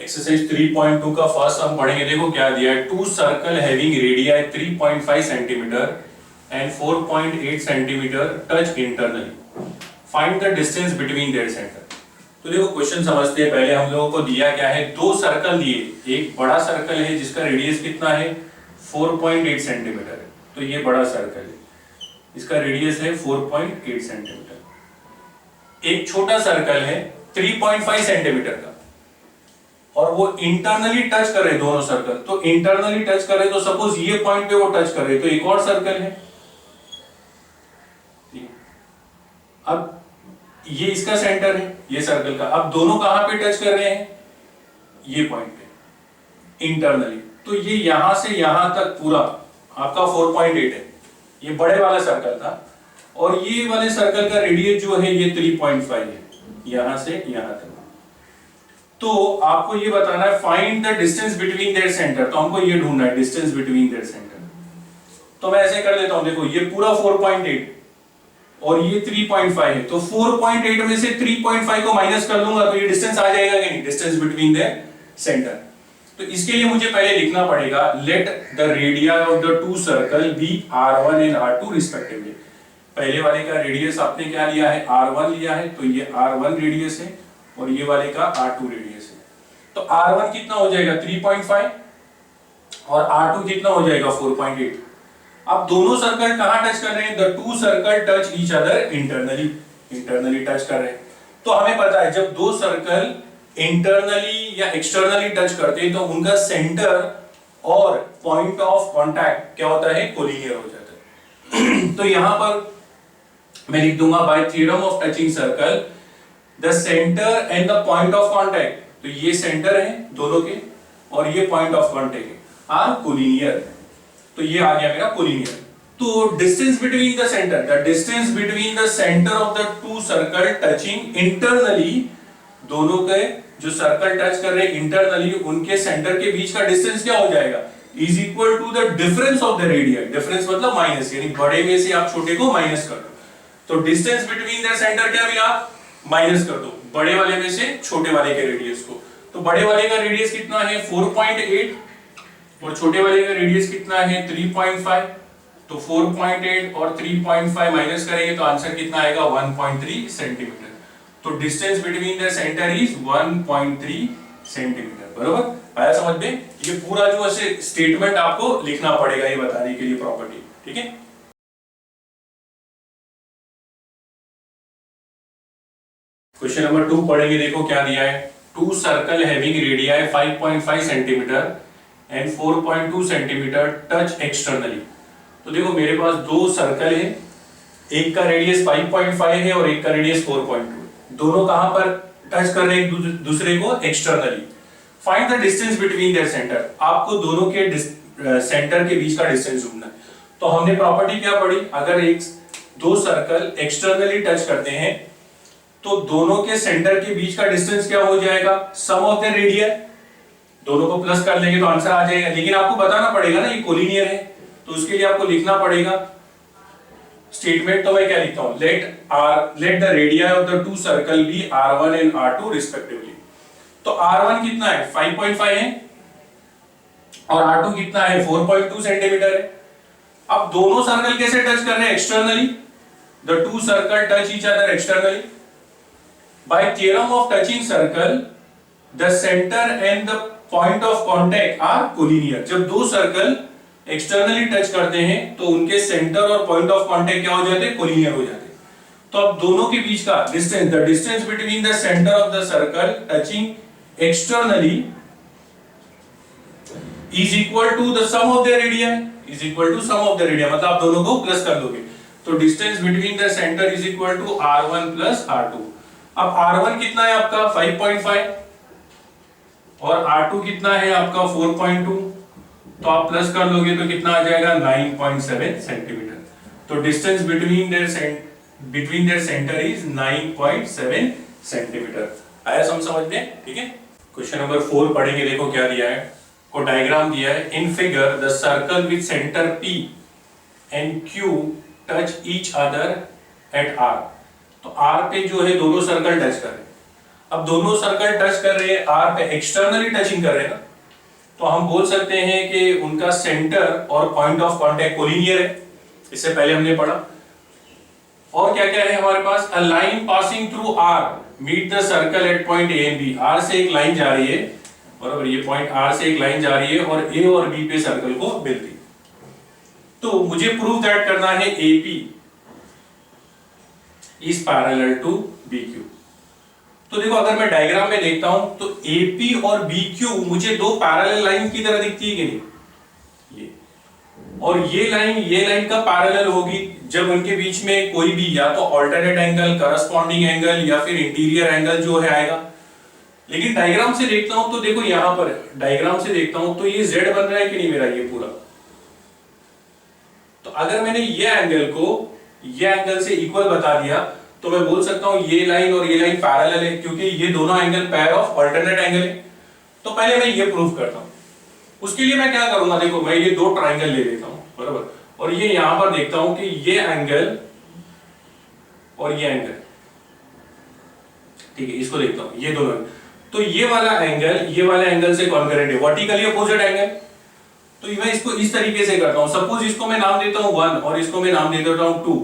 Exercise 3.2 का first हम पढ़ेंगे। देखो क्या दिया है, two circle having radii 3.5 centimetre and 4.8 centimetre touch internally, find the distance between their centre. तो देखो क्वेश्चन समझते हैं। पहले हम लोगों को दिया क्या है, दो सर्कल दिए, एक बड़ा सर्कल है जिसका रेडियस कितना है 4.8 सेंटीमीटर है, तो ये बड़ा सर्कल है, इसका रेडियस है 4.8 सेंटीमीटर। एक छोटा सर्कल है 3.5 सेंटीमीटर का और वो इंटरनली टच कर रहे दोनों सर्कल, तो इंटरनली टच कर रहे तो सपोज ये पॉइंट पे वो टच कर रहे तो एक और सर्कल है। अब ये इसका सेंटर है, ये सर्कल का, अब दोनों कहां पे टच कर रहे हैं, ये पॉइंट पे इंटरनली, तो ये यहां से यहां तक पूरा आपका 4.8 है, ये बड़े वाला सर्कल था, और ये वाले सर्कल का रेडियस जो है ये 3.5 है, यहां से यहां तक। तो आपको ये बताना है find the distance between their centre, तो हमको ये ढूंढना है डिस्टेंस बिटवीन देयर सेंटर। तो मैं ऐसे कर देता हूं, देखो ये पूरा 4.8 और ये 3.5 है, तो 4.8 में से 3.5 को माइनस कर दूंगा तो ये डिस्टेंस आ जाएगा कि नहीं, डिस्टेंस बिटवीन द सेंटर। तो इसके लिए मुझे पहले लिखना पड़ेगा, let the radii of the two circle be r1 and r2 respectively. पहले वाले का रेडियस आपने क्या लिया है, r1 लिया है, तो ये r1 रेडियस है और ये वाले का r2 रेडियस है। तो r1 कितना हो जाएगा 3.5 और r2 कितना हो जाएगा 4.8। अब दोनों सर्कल कहां टच कर रहे हैं, the two circle touch each other internally, internally touch कर रहे हैं। तो हमें पता है जब दो सर्कल इंटरनली या एक्सटर्नली टच करते हैं तो उनका सेंटर और पॉइंट ऑफ कांटेक्ट क्या होता है, कोलिनियर हो जाता है। तो यहां पर मैं लिख दूंगा bye theorem of touching circle the centre and the point of contact, तो ये सेंटर है दोनों के और ये पॉइंट ऑफ कांटेक्ट है, आर कोलिनियर, तो ये आ गया मेरा कोलिनियर। तो distance between the centre, the distance between the centre of the two circle touching internally, दोनों के जो सर्कल टच कर रहे हैं इंटरनली उनके सेंटर के बीच का डिस्टेंस क्या हो जाएगा, is equal to the difference of the radius. Difference मतलब माइनस, यानी बड़े में से आप छोटे को माइनस कर दो, तो डिस्टेंस बिटवीन द सेंटर क्या मिला, माइनस कर दो बड़े वाले में से छोटे वाले के रेडियस को। तो बड़े वाले का रेडियस कितना है 4.8 और छोटे वाले का रेडियस कितना है 3.5, तो 4.8 और 3.5 माइनस करेंगे तो आंसर कितना आएगा 1.3 सेंटीमीटर। तो distance between the centre is 1.3 centimetre. बरोबर आया समझ में? ये पूरा जो ऐसे स्टेटमेंट आपको लिखना पड़ेगा ये बताने के लिए प्रॉपर्टी, ठीक है। क्वेश्चन नंबर 2 पढ़ेंगे। देखो क्या दिया है, two circle having radii 5.5 centimetre and 4.2 centimetre touch externally. तो देखो मेरे पास दो सर्कल है, एक का रेडियस 5.5 है और एक का रेडियस 4.2, दोनों कहां पर टच कर रहे हैं एक दूसरे को, externally. Find the distance between their centre, आपको दोनों के सेंटर के बीच का डिस्टेंस ढूंढना है। तो हमने प्रॉपर्टी क्या पढ़ी, अगर एक दो सर्कल एक्सटर्नली टच करते हैं तो दोनों के सेंटर के बीच का डिस्टेंस क्या हो जाएगा, सम ऑफ द रेडियस, दोनों को प्लस कर लेंगे तो आंसर आ जाएगा। लेकिन आपको बताना पड़ेगा ना ये कोलिनियर है, तो उसके लिए आपको लिखना पड़ेगा स्टेटमेंट। तो मैं क्या लिखता हूं, let the radii of the two circle be r1 and r2 respectively. तो r1 कितना है 5.5 है और r2 कितना है 4.2 सेंटीमीटर है। अब दोनों सर्कल कैसे टच कर रहे हैं, externally, the two circle touch each other externally. By theorem of touching circle the centre and the point of contact are collinear. जब दो सर्कल एक्सटर्नली टच करते हैं तो उनके सेंटर और पॉइंट ऑफ कांटेक्ट क्या हो जाते हैं, कोलिनियर हो जाते हैं। तो अब दोनों के बीच का distance, the distance between the centre of the circle touching externally is equal to the sum of the radius, is equal to sum of the radius, मतलब आप दोनों को प्लस कर दोगे। तो distance between the centre is equal to r1 plus r2। अब r1 कितना है आपका 5.5 और r2 कितना है आपका 4.2, तो आप प्लस कर लोगे तो कितना आ जाएगा 9.7 सेंटीमीटर। तो distance between their centre is 9.7 centimetre. आया समझ में, ठीक है। क्वेश्चन नंबर 4 पढ़ेंगे। देखो क्या दिया है, को डायग्राम दिया है। In figure the circle with centre P and Q touch each other at R। तो R पे जो है दोनों सर्कल टच कर रहे हैं। अब दोनों सर्कल टच कर रहे हैं, आर पे एक्सटर्नली टचिंग कर रहे हैं ना, तो हम बोल सकते हैं कि उनका सेंटर और पॉइंट ऑफ कांटेक्ट कोलिनियर है, इससे पहले हमने पढ़ा। और क्या क्या है हमारे पास, a line passing through R meet the circle at point A and B. R से एक लाइन जा रही है, बराबर, ये पॉइंट आर से एक लाइन जा रही है और ए और बी पे सर्कल को मिलती है। तो मुझे प्रूव दैट करना है AP is parallel to BQ. तो देखो अगर मैं डायग्राम में देखता हूं तो एपी और बीक्यू मुझे दो पैरेलल लाइन की तरह दिखती है कि नहीं, ये और ये लाइन कब पैरेलल होगी, जब उनके बीच में कोई भी या तो अल्टरनेट एंगल, करस्पॉन्डिंग एंगल या फिर इंटीरियर एंगल जो है आएगा। लेकिन डायग्राम से देखता हूं तो देखो यहां पर डायग्राम से देखता हूं तो ये z बन रहा है कि नहीं मेरा, ये पूरा। तो अगर मैंने ये एंगल को ये एंगल से इक्वल बता दिया तो मैं बोल सकता हूं ये लाइन और ये लाइन पैरेलल है, क्योंकि ये दोनों angle pair of alternate angle है। तो पहले मैं ये प्रूव करता हूं। उसके लिए मैं क्या करूंगा, देखो मैं ये दो ट्राइंगल ले लेता हूं, बराबर, और ये यहां पर देखता हूं कि ये एंगल और ये एंगल, ठीक है, इसको देखता हूं, ये दोनों। तो ये वाला एंगल से कॉन्करेंट है, वर्टिकली अपोजिट एंगल। तो मैं इसको इस तरीके से करता हूं, सपोज इसको मैं नाम देता हूं 1 और इसको मैं नाम दे देता हूं 2।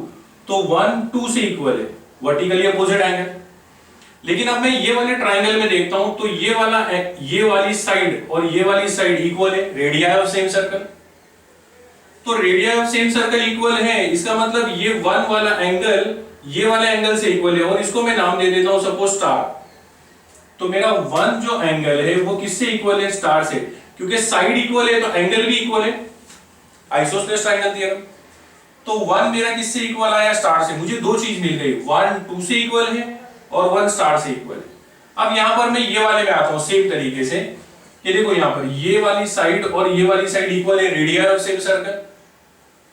तो 1 2 से इक्वल है, वर्टिकली अपोजिट एंगल। लेकिन अब मैं ये वाले ट्राइंगल में देखता हूं तो ये वाली साइड और ये वाली साइड इक्वल है, रेडियाई ऑफ सेम सर्कल। तो radii of same circle equal है, इसका मतलब ये 1 वाला एंगल ये वाले एंगल से इक्वल है, और इसको मैं नाम दे देता हूं सपोज स्टार। तो मेरा 1 जो एंगल है वो किससे इक्वल है, स्टार से, क्योंकि साइड इक्वल है तो एंगल भी इक्वल है, आइसोसेलेस ट्रायंगल थ्योरम। तो 1 मेरा किससे इक्वल आया, स्टार से। मुझे दो चीज मिल गई, 1 2 से इक्वल है और 1 स्टार से इक्वल है। अब यहां पर मैं ये वाले में आता हूं सेम तरीके से, ये देखो यहां पर ये वाली साइड और ये वाली साइड इक्वल है, रेडियाई ऑफ सेम सर्कल।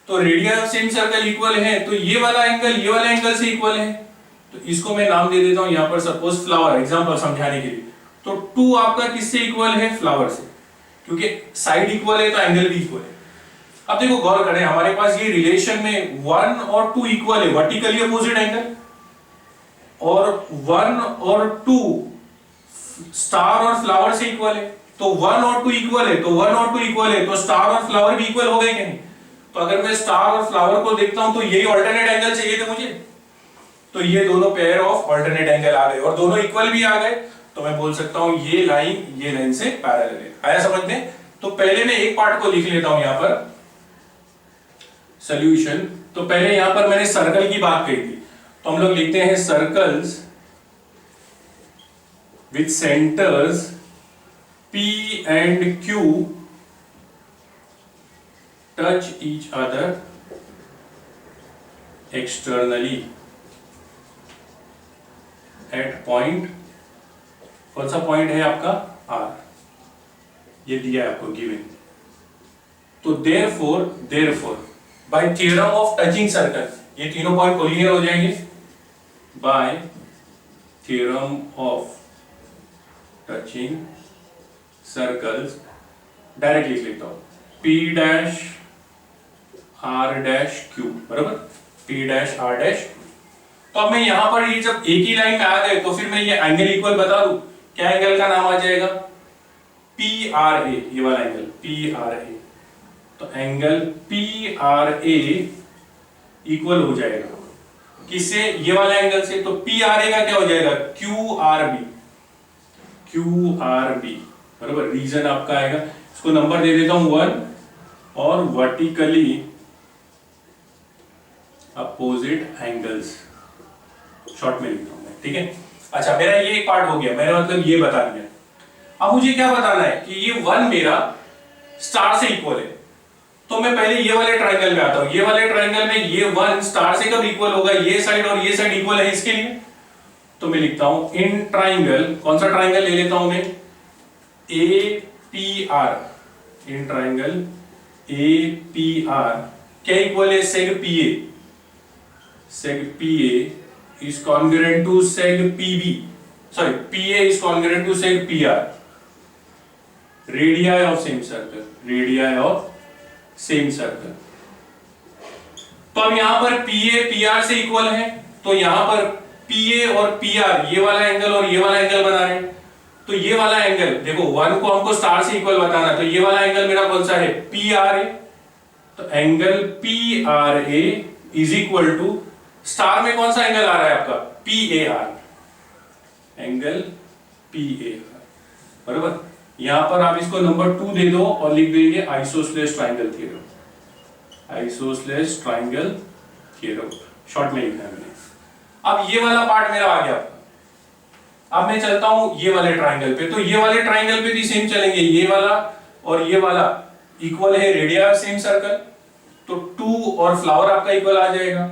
तो radii of same circle equal है तो ये वाला एंगल ये वाले एंगल से इक्वल है। तो इसको मैं नाम दे देता हूं यहां पर सपोज फ्लावर, एग्जांपल समझाने के लिए। तो 2 आपका किससे इक्वल है, फ्लावर से, क्योंकि साइड इक्वल है तो एंगल भी इक्वल है। अब देखो गौर करें, हमारे पास ये रिलेशन में 1 और 2 इक्वल है, वर्टिकली अपोजिट एंगल, और 1 और 2 स्टार और फ्लावर से इक्वल है। तो 1 और 2 इक्वल है, तो 1 और 2 इक्वल है तो स्टार और फ्लावर भी इक्वल हो गए कि नहीं। तो अगर मैं स्टार और फ्लावर को देखता हूं तो यही अल्टरनेट एंगल चाहिए थे मुझे, तो ये दोनों पेयर ऑफ अल्टरनेट एंगल आ गए और दोनों इक्वल भी आ गए। तो मैं बोल सकता हूं ये लाइन से पैरेलल है। आया समझ में। तो पहले मैं एक पार्ट को लिख लेता हूं यहां पर, सॉल्यूशन। तो पहले यहां पर मैंने सर्कल की बात कही थी, तो हम लोग लिखते हैं circles with centres P and Q touch each other externally at point, कौन सा पॉइंट है आपका R, ये दिया है आपको गिवन। तो therefore by theorem of touching circle, ये तीनों पॉइंट कोलिनियर हो जाएंगे। by theorem of touching circles, direct लिख लेता हूं, P dash R dash Q, बराबर, P डैश R डैश। तो अब मैं यहां पर ये जब एक ही लाइन में आ गए तो फिर मैं ये एंगल इक्वल बता दूं, क्या एंगल का नाम आ जाएगा, PRA, ये वाला एंगल PRA। तो एंगल PRA इक्वल हो जाएगा किससे, ये वाला एंगल से। तो PRA का क्या हो जाएगा, QRB, बराबर, रीजन आपका आएगा, इसको नंबर दे देता हूं 1, और वर्टिकली अपोजिट एंगल्स शॉर्ट में लिखता हूं, ठीक है। अच्छा, मेरा ये एक पार्ट हो गया, मैंने मतलब ये बता दिया। अब मुझे क्या बताना है कि ये 1 मेरा स्टार से इक्वल है। तो मैं पहले ये वाले ट्राइंगल में आता हूं, ये वाले ट्राइंगल में ये 1 स्टार से कब इक्वल होगा, ये साइड और ये साइड इक्वल है इसके लिए। तो मैं लिखता हूं इन ट्राइंगल, कौन सा ट्राइंगल ले लेता हूं मैं, APR, इन ट्राइंगल APR क्या इक्वल है, सेग PA is congruent to seg PB, sorry, PA is congruent to seg PR, radii of same circle। तो अब यहां पर PA PR से इक्वल है, तो यहां पर पीए और पीआर ये वाला एंगल और ये वाला एंगल बना रहे हैं, तो ये वाला एंगल देखो 1 को हमको स्टार से इक्वल बताना, तो ये वाला एंगल मेरा कौन सा है, पी आर ए। तो angle P R A is equal to star में कौन सा एंगल आ रहा है आपका, P A R, angle P A R, बराबर। यहां पर आप इसको नंबर 2 दे दो और लिख देंगे isosceles triangle theorem, isosceles triangle theorem short में लिखना है मैंने। अब ये वाला पार्ट मेरा आ गया। अब मैं चलता हूं ये वाले ट्रायंगल पे, तो ये वाले ट्रायंगल पे भी सेम चलेंगे, ये वाला और ये वाला इक्वल है रेडिया ऑफ सेम सर्कल, तो 2 और फ्लावर आपका इक्वल आ जाएगा।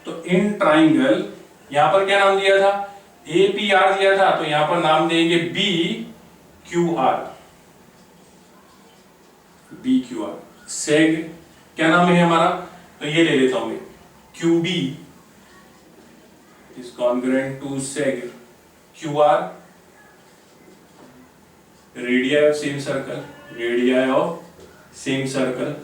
तो इन ट्रायंगल यहां पर क्या नाम दिया था, ए पी आर दिया था, तो यहां पर नाम देंगे B Q R, B Q R. Seg क्या नाम है हमारा, तो ये ले लेता हूं मैं, Q B is congruent to seg Q R, radii of same circle, radii of same circle.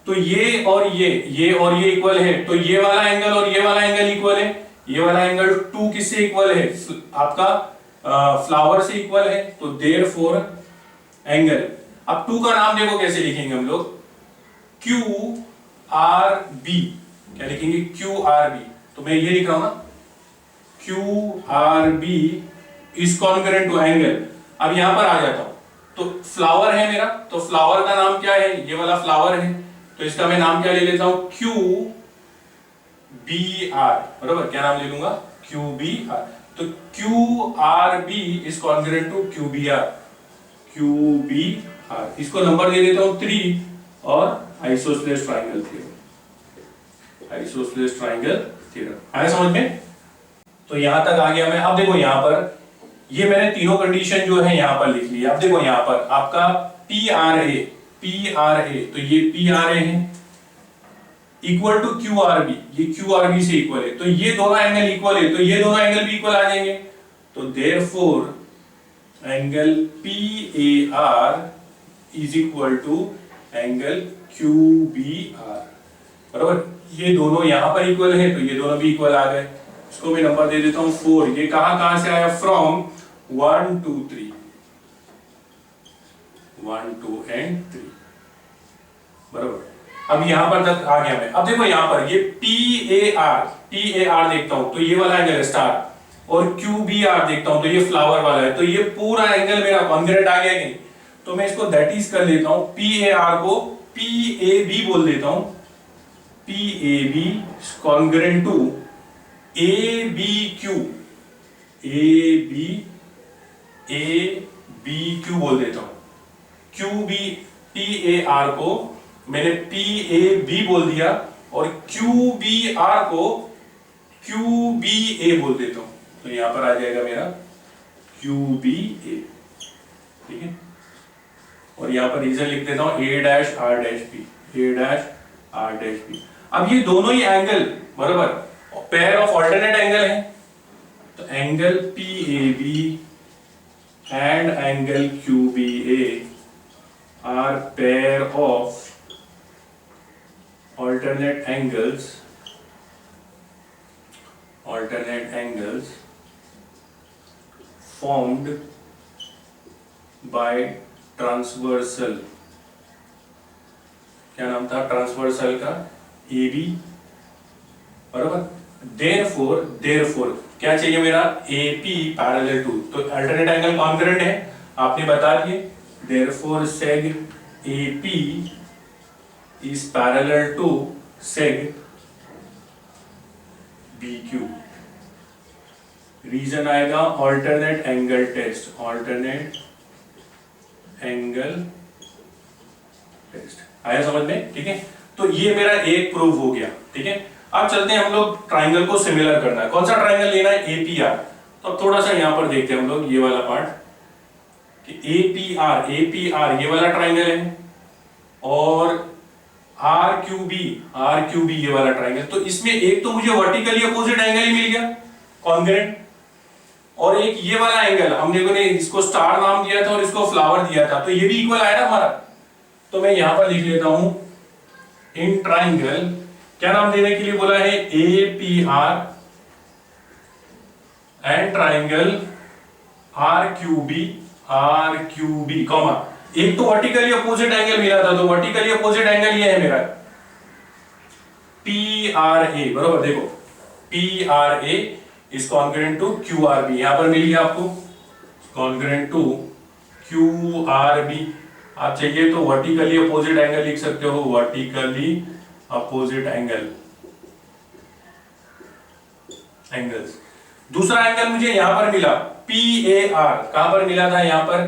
तो ये और ये और ये इक्वल है, तो ये वाला एंगल और ये वाला एंगल इक्वल है। ये वाला एंगल 2 किससे इक्वल है, आपका फ्लावर से इक्वल है, तो देयरफॉर एंगल, अब 2 का नाम देखो कैसे लिखेंगे हम लोग, क्यू आर बी, क्या लिखेंगे, क्यू आर बी। तो मैं ये लिख रहा हूं ना, Q R B is congruent to angle. अब यहां पर आ जाता हूं, तो फ्लावर है मेरा, तो फ्लावर का नाम क्या है, ये वाला फ्लावर है, तो इसका मैं नाम क्या ले लेता हूं, क्यू बी आर, बराबर। क्या नाम ले लूंगा, क्यू बी आर। तो Q R B is congruent to Q B R, Q B R. इसको नंबर दे देता हूं 3 और isosceles triangle theorem, isosceles triangle theorem आया समझ में। तो यहां तक आ गया मैं। अब देखो यहां पर ये मैंने तीनों कंडीशन जो है यहां पर लिख ली। अब देखो यहां पर आपका P R A, P R A, तो ये पी आर ए है equal to Q R B, ये क्यू आर बी से इक्वल है, तो ये दोनों एंगल इक्वल है, तो ये दोनों एंगल भी इक्वल आ जाएंगे। तो therefore angle P A R is equal to angle Q B R, बराबर। ये दोनों यहां पर इक्वल है, तो ये दोनों भी इक्वल आ गए। इसको मैं नंबर दे देता हूं 4। ये कहां से आया, फ्रॉम 1 2 3, 1 2 एंड 3, बराबर। अब यहां पर तक आ गया मैं। अब देखो यहां पर ये पी ए आर देखता हूं, तो ये वाला एंगल है स्टार, और क्यू बी आर देखता हूं, तो ये फ्लावर वाला है, तो ये पूरा एंगल मेरा कॉन्ग्रुएंट आ गया कि नहीं। तो मैं इसको दैट इज कर लेता हूं, पी ए आर को पी ए बी बोल देता हूं, P A B congruent to A B Q, A B Q बोल देता हूं। Q B, P A R को मैंने पी ए बी बोल दिया, और क्यू बी आर को क्यू बी ए बोल देता हूं, तो यहां पर आ जाएगा मेरा क्यू बी ए, ठीक है। और यहां पर रीजन लिख देता हूं A dash R dash B, A dash R dash B. अब ये दोनों ही एंगल बराबर पेयर ऑफ ऑल्टरनेट एंगल है, तो angle P A B and angle Q B A are pair of alternate angles formed by transversal, क्या नाम था ट्रांसवर्सल का, ए बी, बराबर। देयरफॉर क्या चाहिए मेरा, ए पी पैरेलल टू, तो अल्टरनेट एंगल कॉन्ग्रुएंट है, आपने बता दिए। Therefore seg A P is parallel to seg BQ। Reason आएगा alternate angle test, alternate angle test आया समझ में, ठीक है। तो ये मेरा एक प्रूव हो गया, ठीक है। अब चलते हैं हम लोग ट्राइंगल को सिमिलर करना है। कौन सा ट्राइंगल लेना है, एपीआर। तो अब थोड़ा सा यहां पर देखते हैं हम लोग ये वाला पार्ट कि एपीआर ये वाला ट्राइंगल है, और आर क्यू बी ये वाला ट्राइंगल। तो इसमें एक तो मुझे वर्टिकली अपोजिट एंगल ही मिल गया कॉन्ग्रुएंट, और एक ये वाला एंगल हमने इसको स्टार नाम दिया था और इसको फ्लावर दिया था, तो ये भी इक्वल आया ना हमारा। तो मैं यहां पर लिख लेता हूं इन ट्राइंगल, क्या नाम देने के लिए बोला है, A P R and triangle R Q B comma, एक तो वर्टिकली अपोजिट एंगल मिला था, तो वर्टिकली अपोजिट एंगल ये है मेरा पी आर ए, बरोबर। देखो P R A is congruent to Q R B, यहां पर मिली आपको congruent to Q R B. आप चाहिए तो वर्टिकली अपोजिट एंगल लिख सकते हो, वर्टिकली अपोजिट एंगल्स। दूसरा एंगल मुझे यहां पर मिला पी ए आर, कहां पर मिला था, यहां पर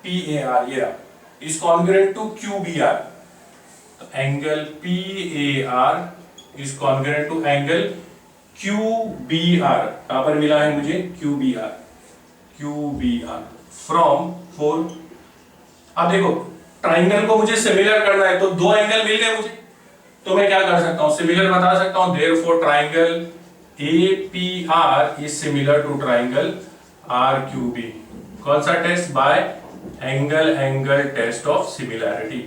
पी ए आर, ये रहा, is congruent to Q B R. तो angle P A R is congruent to angle Q B R, कहां पर मिला है मुझे, क्यू बी आर फ्रॉम 4। अब देखो ट्राइंगल को मुझे सिमिलर करना है, तो दो एंगल मिल गए मुझे, तो मैं क्या कर सकता हूं, सिमिलर बता सकता हूं। Therefore triangle APR is similar to triangle RQB। कौन सा test, by angle test of similarity.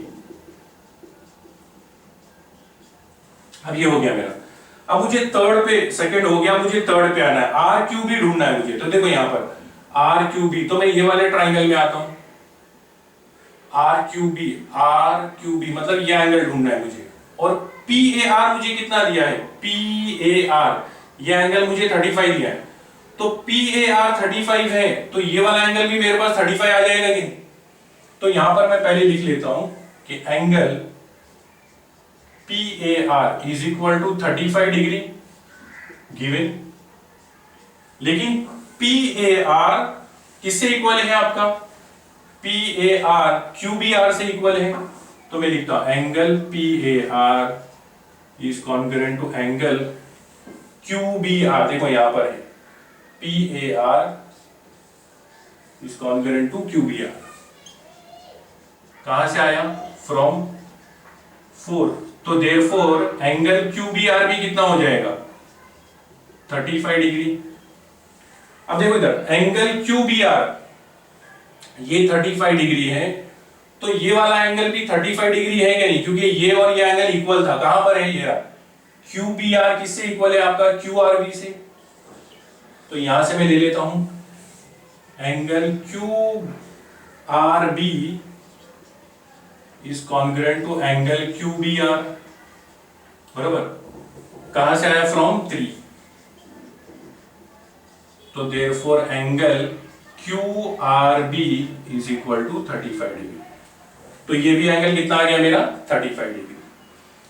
अब ये हो गया मेरा। अब मुझे थर्ड पे, सेकंड हो गया, मुझे थर्ड पे आना है, RQB ढूंढना है मुझे। तो देखो यहां पर RQB, तो मैं ये वाले ट्राइंगल में आता हूं, RQB मतलब ये एंगल ढूंढना है मुझे। और PAR मुझे कितना दिया है, PAR ये एंगल मुझे 35 दिया है, तो PAR 35 है, तो ये वाला एंगल भी मेरे पास 35 आ जाएगा कि? तो यहां पर मैं पहले लिख लेता हूं कि angle PAR is equal to 35 degree given. लेकिन PAR किससे इक्वल है आपका, PAR QBR से इक्वल है, तो मैं लिखता हूं angle PAR is congruent to angle QBR। देखो यहां पर है PAR is congruent to QBR, कहां से आया, फ्रॉम 4। तो देयरफॉर एंगल QBR भी कितना हो जाएगा, 35 डिग्री। अब देखो इधर एंगल QBR ये 35 डिग्री है, तो ये वाला एंगल भी 35 डिग्री है क्या नहीं, क्योंकि ये और ये एंगल इक्वल था, कहां पर है, ये QBR किससे इक्वल है आपका, QRB से। तो यहां से मैं ले लेता हूं angle QRB is congruent to angle QBR, बराबर। कहां से आया, फ्रॉम 3। तो therefore angle QRB is equal to 35 degree. तो ये भी एंगल कितना आ गया मेरा, 35 डिग्री।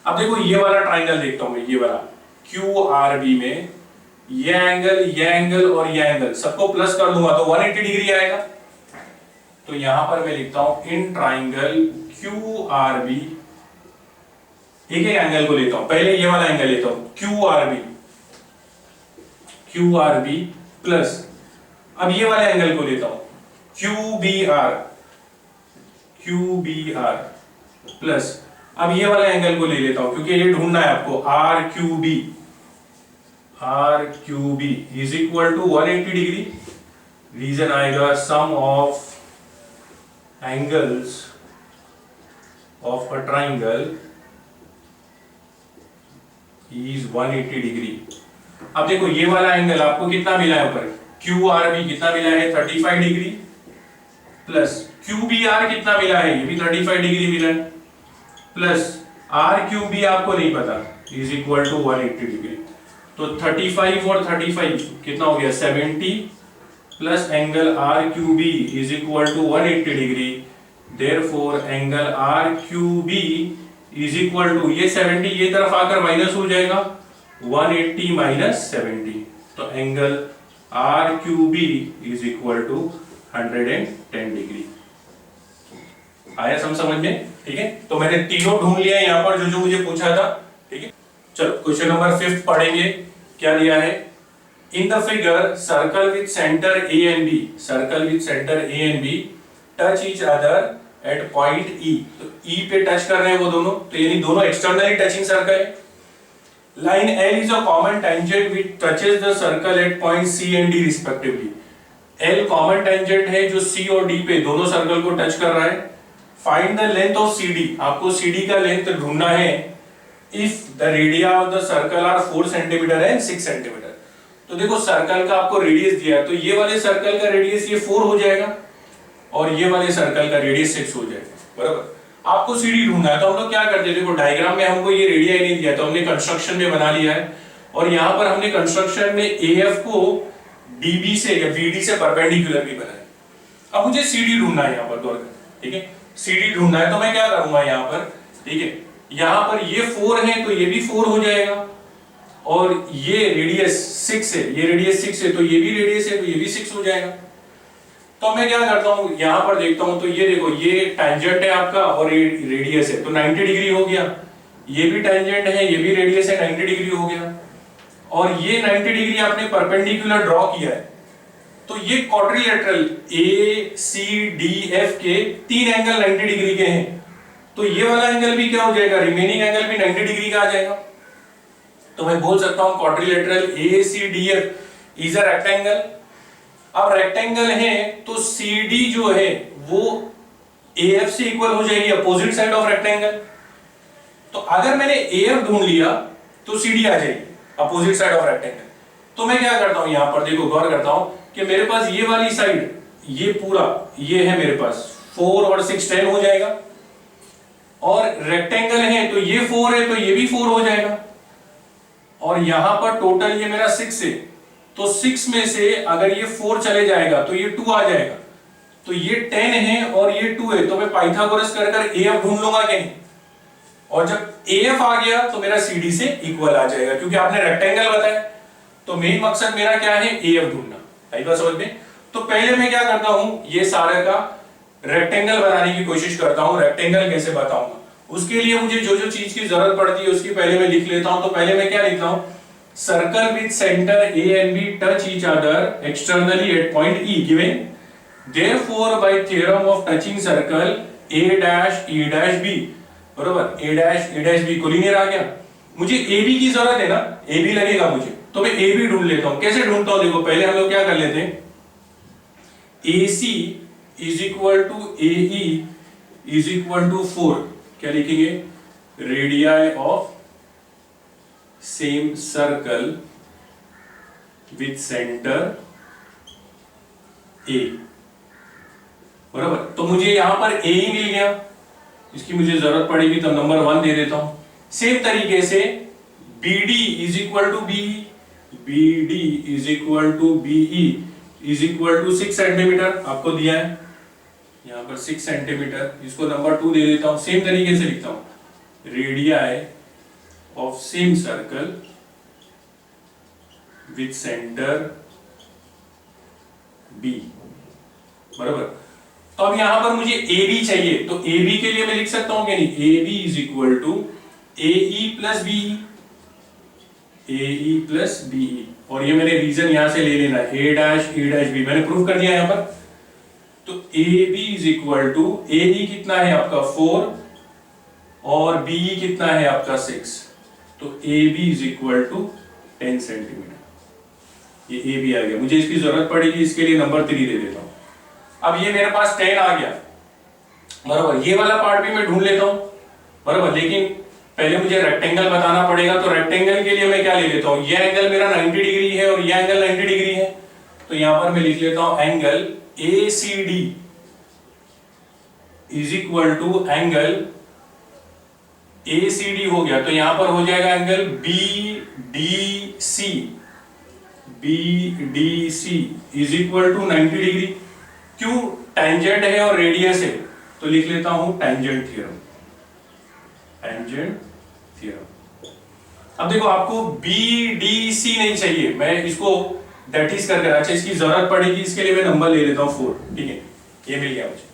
अब देखो ये वाला ट्राइंगल देखता हूं मैं, ये वाला QRB में ये एंगल और ये एंगल सबको प्लस कर दूंगा तो 180 डिग्री आएगा। तो यहां पर मैं लिखता हूं इन ट्राइंगल QRB, एक एक एंगल को लेता हूं, पहले ये वाला एंगल लेता हूं QRB प्लस, अब ये वाले एंगल को लेता हूं QBR प्लस, अब ये वाले एंगल को ले लेता हूं क्योंकि ये ढूंढना है आपको, RQB is equal to 180 degree. Reason आएगा sum of angles of a triangle is 180 degree. अब देखो ये वाला एंगल आपको कितना मिला है ऊपर, QRB कितना मिला है, 35 डिग्री, प्लस QBR कितना मिला है, ये भी 35 डिग्री मिला है, प्लस RQB आपको नहीं पता, इज इक्वल टू 180 डिग्री। तो 35 और 35 कितना हो गया, 70, plus angle RQB is equal to 180 degree. Therefore angle RQB is equal to, ये 70 ये तरफ आकर माइनस हो जाएगा, 180 माइनस 70, तो angle RQB is equal to 110 degree. आया समझ में, ठीक है। तो मैंने तीनों ढूंढ लिया यहाँ पर जो जो मुझे पूछा था, ठीक है। चलो क्वेश्चन नंबर 5 पढ़ेंगे, क्या दिया है, in the figure circle with centre A and B touch each other at point E। तो E पे टच कर रहे हैं वो दोनों, तो यानी दोनों एक्सटर्नली टचिंग सर्कल है। Line L is a common tangent which touches the circle at point C and D respectively. L common tangent है जो C और D पे दोनों सर्कल को टच कर रहा है। Find the length of CD, आपको CD का लेंथ ढूंढना है if the radii of the circle are 4 centimetre and 6 centimetre. तो देखो सर्कल का आपको रेडियस दिया है, तो ये वाले सर्कल का रेडियस ये 4 हो जाएगा और ये वाले सर्कल का रेडियस 6 हो जाएगा, बराबर। आपको सीडी ढूंढना है, तो हम लोग क्या करते हैं, देखो डायग्राम में हमको ये रेडियस नहीं दिया, तो हमने कंस्ट्रक्शन में बना लिया है और यहां पर हमने कंस्ट्रक्शन में एएफ को डीबी से या बीडी से परपेंडिकुलर भी बनाया। अब मुझे सीडी ढूंढना है यहां पर गौर कर, ठीक है, सीडी ढूंढना है, तो मैं क्या करूंगा यहां पर, ठीक है, यहां पर ये 4 है तो ये भी 4 हो जाएगा और ये रेडियस 6 है, ये रेडियस 6 है तो ये भी रेडियस है तो ये भी 6 हो जाएगा। तो मैं क्या करता हूं, यहां पर देखता हूं, तो ये देखो ये टेंजेंट है आपका और ये रेडियस है, तो 90 डिग्री हो गया, ये भी टेंजेंट है, ये भी रेडियस है, 90 डिग्री हो गया और ये 90 डिग्री आपने परपेंडिकुलर ड्रॉ किया है, तो ये quadrilateral A C D F के 3 एंगल 90 डिग्री के हैं, तो ये वाला एंगल भी क्या हो जाएगा, रिमेनिंग एंगल भी 90 डिग्री का आ जाएगा। तो मैं बोल सकता हूं quadrilateral A C D F is a rectangle. अब रेक्टेंगल है तो सी डी जो है वो ए एफ से इक्वल हो जाएगी, अपोजिट साइड ऑफ रेक्टेंगल। तो अगर मैंने ए एफ ढूंढ लिया तो सी डी आ जाएगी, अपोजिट साइड ऑफ रेक्टेंगल। तो मैं क्या करता हूं, यहां पर देखो गौर करता हूं कि मेरे पास ये वाली साइड, ये पूरा ये है मेरे पास 4 और 6 10 हो जाएगा और रेक्टेंगल है तो ये 4 है तो ये भी 4 हो जाएगा और यहां पर टोटल ये मेरा 6 है, तो 6 में से अगर ये 4 चले जाएगा तो ये 2 आ जाएगा, तो ये 10 है और ये 2 है, तो मैं पाइथागोरस कर एएफ ढूंढ लूंगा क्या नहीं, और जब एएफ आ गया तो मेरा सीडी से इक्वल आ जाएगा क्योंकि आपने रेक्टेंगल बताया। तो मेन मकसद मेरा क्या है, एएफ ढूंढना, आई बात समझ में। तो पहले मैं क्या करता हूं, ये सारे का रेक्टेंगल बनाने की कोशिश करता हूं। रेक्टेंगल कैसे बताऊंगा, उसके लिए मुझे जो जो चीज की जरूरत पड़ती है उसकी पहले मैं लिख लेता हूं। तो पहले मैं क्या लिखता हूं, circle with centre A and B touch each other externally at point E given, therefore by theorem of touching circle A dash E dash B, बराबर, ए डैश बी कोलिनियर आ गया। मुझे ए बी की जरूरत है ना, A B लगेगा मुझे, तो मैं ए बी ढूंढ लेता हूं। कैसे ढूंढता हूं, देखो पहले हम लोग क्या कर लेते हैं, A C is equal to A E is equal to 4, क्या लिखेंगे, radii of same circle with centre A, बराबर। तो मुझे यहां पर ए ही मिल गया, इसकी मुझे जरूरत पड़ेगी तो नंबर 1 दे देता हूं। सेम तरीके से BD is equal to BE, BD is equal to BE is equal to 6 centimetre आपको दिया है यहां पर 6 सेंटीमीटर, इसको नंबर 2 दे देता हूं। सेम तरीके से लिखता हूं, radii of same circle with centre B, बराबर। तो अब यहां पर मुझे AB चाहिए, तो AB के लिए मैं लिख सकता हूं कि नहीं, AB is equal to AE plus BE, AE plus BE, और ये मैंने रीजन यहां से ले लेना है, A dash E dash B मैंने प्रूव कर दिया यहां पर। तो AB is equal to AE कितना है आपका 4 और BE कितना है आपका 6, तो AB is equal to 10 centimetre, ये AB आ गया। मुझे इसकी जरूरत पड़ेगी, इसके लिए नंबर 3 दे देता हूं। अब ये मेरे पास 10 आ गया, बराबर, ये वाला पार्ट भी मैं ढूंढ लेता हूं, बराबर, लेकिन पहले मुझे रेक्टेंगल बताना पड़ेगा। तो रेक्टेंगल के लिए मैं क्या ले लेता हूं, ये एंगल मेरा 90 डिग्री है और ये एंगल 90 डिग्री है, तो यहां पर मैं लिख लेता हूं angle ACD is equal to angle ACD हो गया, तो यहां पर हो जाएगा angle BDC, BDC is equal to 90 degree. क्यों, टेंजेंट है और रेडियस है, तो लिख लेता हूं टेंजेंट थ्योरम, टेंजेंट थ्योरम। अब देखो आपको BDC नहीं चाहिए, मैं इसको दैट इज करके, अच्छा इसकी जरूरत पड़ेगी, इसके लिए मैं नंबर ले लेता हूं 4, ठीक है, ये मिल गया मुझे।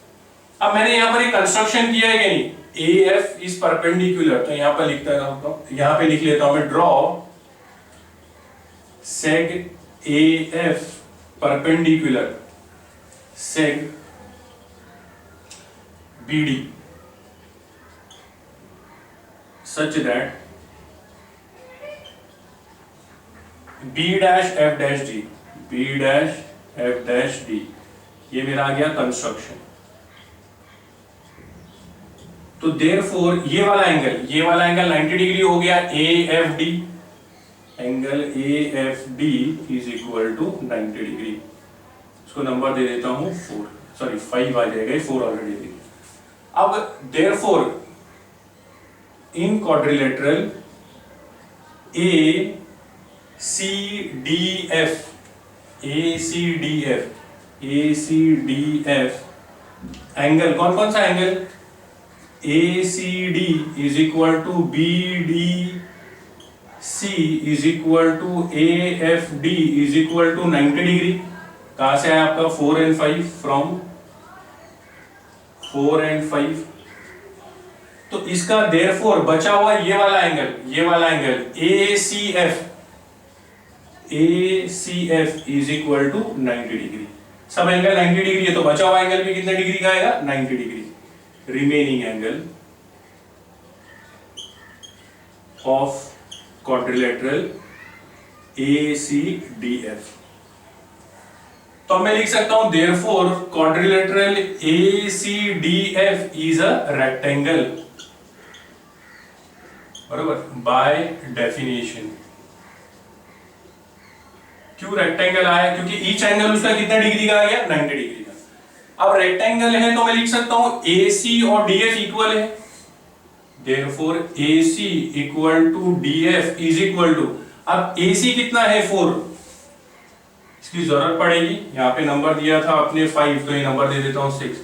अब मैंने यहां पर एक कंस्ट्रक्शन किया है कि नहीं, AF इज परपेंडिकुलर, तो यहां पर लिखता हूं, यहां पे लिख लेता हूं मैं, draw सेग AF perpendicular seg BD such that B dash F dash D, B dash F dash D, ये मेरा आ गया कंस्ट्रक्शन। तो देयरफॉर ये वाला एंगल 90 डिग्री हो गया AFD, angle AFD is equal to 90 degree. इसको नंबर दे देता हूं 5 आ जाएगा, 4 ऑलरेडी दे दिया। अब therefore in quadrilateral ACDF angle, कौन कौन सा angle, ACD is equal to BDC is equal to AFD is equal to 90 degree. कहां से आया आपका 4 and 5, फ्रॉम 4 and 5। तो इसका देयरफॉर बचा हुआ ये वाला angle ACF is equal to 90 degree. सब एंगल 90 डिग्री है, तो बचा हुआ एंगल भी कितने डिग्री का आएगा, 90 degree. Remaining angle of quadrilateral ACDF। तो मैं लिख सकता हूं therefore quadrilateral ACDF is a rectangle, बरोबर, बाय डेफिनेशन। क्यों रेक्टेंगल आया, क्योंकि ईच एंगल उसका कितना डिग्री का आ गया, 90 डिग्री का। अब रेक्टेंगल है तो मैं लिख सकता हूं AC और DF इक्वल है, therefore AC equal to DF is equal to, अब AC कितना है 4, इसकी जरूरत पड़ेगी, यहां पे नंबर दिया था अपने 5, तो ये नंबर दे देता हूं 6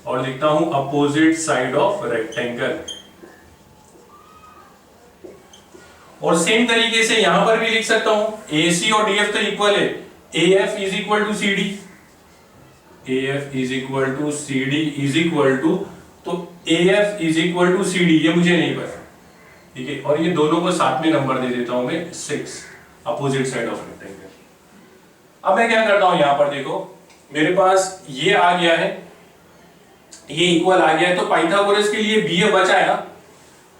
और लिखता हूं अपोजिट साइड ऑफ रेक्टेंगल। और सेम तरीके से यहां पर भी लिख सकता हूं AC और DF तो इक्वल है, AF is equal to CD, AF is equal to CD is equal to, तो AF is equal to CD, ये मुझे नहीं पता, ठीक है, और ये दोनों को साथ में नंबर दे देता हूं मैं 6, अपोजिट साइड ऑफ रेक्टेंगल। अब मैं क्या करता हूं, यहां पर देखो मेरे पास ये आ गया है, ये इक्वल आ गया है, तो पाइथागोरस के लिए BF बचा है ना,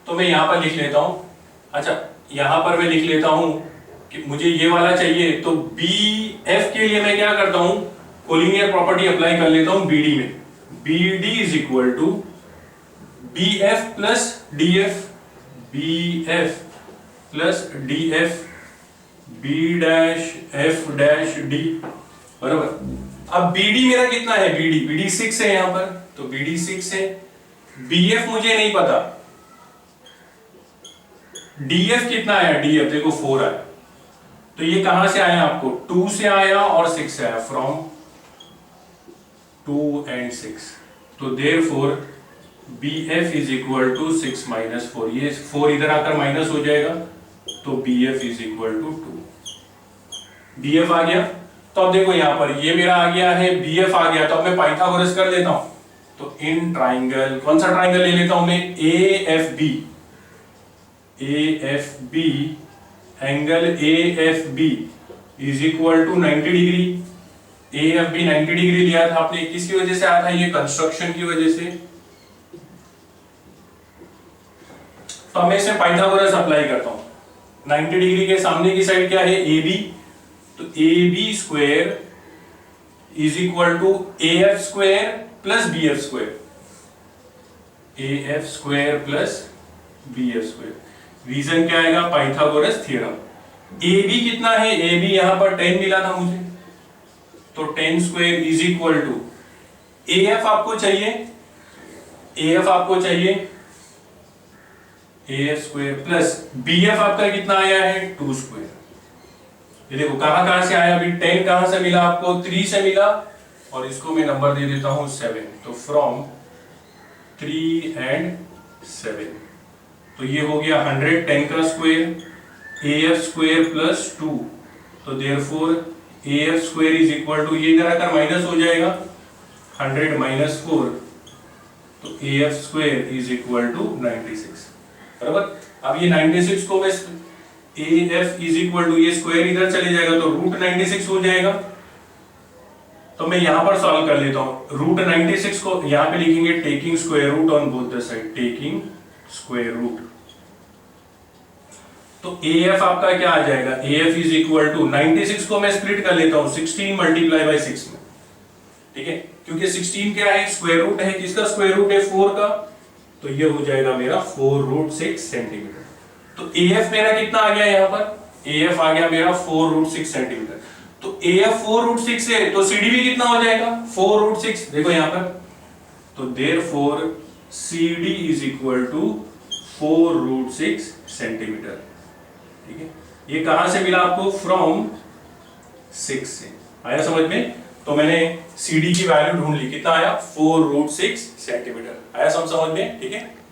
तो मैं यहां पर लिख लेता हूं। अच्छा, यहां पर मैं लिख लेता हूं कि मुझे ये वाला चाहिए, तो BF के लिए मैं क्या करता हूं, कोलिनियर प्रॉपर्टी अप्लाई कर लेता हूं BD में। BD is equal to BF plus DF, BF plus DF, B dash F dash D, बराबर। अब BD मेरा कितना है, BD 6 है यहां पर, तो BD 6 है। BF मुझे नहीं पता, DF कितना आया, DF देखो 4 आया, तो ये कहां से आया आपको, 2 से आया और 6 से आया, फ्रॉम 2 and 6। तो therefore BF is equal to 6 minus 4, ये 4 इधर आकर माइनस हो जाएगा, तो BF is equal to 2। BF आ गया, तो अब देखो यहां पर ये मेरा आ गया है, BF आ गया, तो अब मैं पाइथागोरस कर लेता हूं। तो इन ट्राइंगल, कौन सा ट्राइंगल ले लेता हूं मैं, AFB, angle AFB is equal to 90 degree. AFB 90 degree लिया था आपने, किसकी वजह से आया था, ये कंस्ट्रक्शन की वजह से। तो मैं इसमें पाइथागोरस अप्लाई करता हूं। 90 डिग्री के सामने की साइड क्या है, AB, तो AB square is equal to AF square plus BF square, AF square plus BF square. Reason क्या आएगा, पाइथागोरस थ्योरम। AB कितना है, AB यहां पर 10 मिला था मुझे, तो 10 square is equal to, AF आपको चाहिए, AF स्क्वायर प्लस BF आपका कितना आया है, 2 स्क्वायर। ये देखो कहां से आया, अभी 10 कहां से मिला आपको, 3 से मिला, और इसको मैं नंबर दे देता हूं 7, तो फ्रॉम 3 and 7, तो ये हो गया 110 का स्क्वायर, AF स्क्वायर प्लस 2, तो therefore AF square is equal to, ये इधर आकर माइनस हो जाएगा, 100 माइनस 4, तो AF square is equal to 96, बराबर। अब ये 96 को मैं AF इज इक्वल टू, ये स्क्वायर इधर चले जाएगा, तो रूट 96 हो जाएगा। तो मैं यहां पर सॉल्व कर लेता हूं, रूट 96 को यहां पे लिखेंगे taking square root on both the side, taking square root. तो AF आपका क्या आ जाएगा, AF इज इक्वल टू 96 को मैं स्प्लिट कर लेता हूं 16 मल्टीप्लाई बाय 6 में, ठीक है, क्योंकि 16 क्या है, स्क्वायर रूट है, किसका स्क्वायर रूट है, 4 का, तो ये हो जाएगा मेरा 4 रूट 6 सेंटीमीटर। तो AF मेरा कितना आ गया यहां पर, AF आ गया मेरा 4√6 सेंटीमीटर। तो AF 4√6 है तो CD भी कितना हो जाएगा 4√6, देखो यहां पर, तो therefore CD is equal to 4√6 centimetre. ठीक है, ये कहां से मिला आपको, फ्रॉम 6 से। आया समझ में? तो मैंने CD की वैल्यू ढूंढ ली, कितना आया 4√6 सेंटीमीटर। आया समझ में? ठीक है।